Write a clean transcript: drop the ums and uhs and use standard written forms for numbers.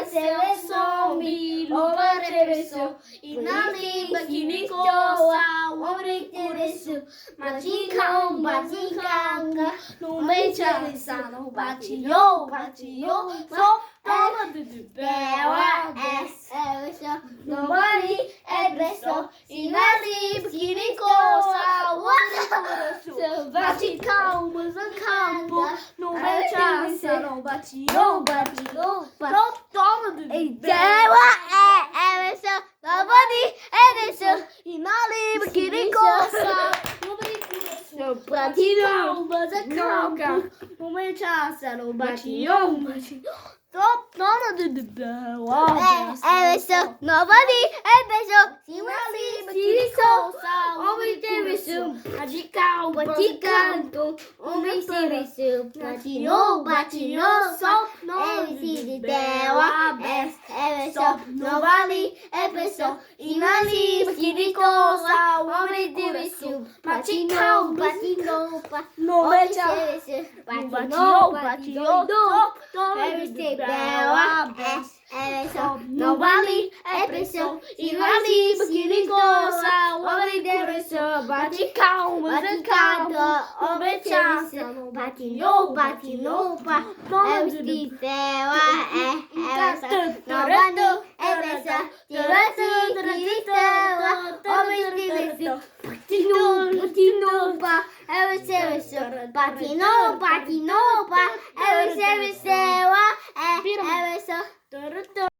Seleção, Biloba reversão, e na língua que me coça, o homem interessou. Maticão, baticanga, no meio de alessado, batiou, batiou, só toma de bela, seleção, nobody é pressão, e na língua que me coça, o homem interessou. Baticão, baticanga, no meio de alessado, batiou, batiou. Toma do Everson, nobody Everson, e na livre que nem coça. Seu platinho, mas é calma. No meio de no batilhão, toma do Everson, nobody Everson, e na livre que nem coça. Homem Everson, radical, baticando. Homem Everson, batilhão, batilhão, sol. MC dela, Everson, não vale, é pressão. E na livre que me coça, o homem de Everson. Baticão, baticão, não mexe, batilhão, batilhão, MC dela, Everson, não vale, é pressão. E na livre que me coça, o homem de Everson. Baticão, baticão, homem de Everson. Batilhão, batilhão, MC dela, Everson, não vale, é pressão. E na livre que homem de Everson. Batilhão, batilhão, Everson, batilhão, batilhão, Everson,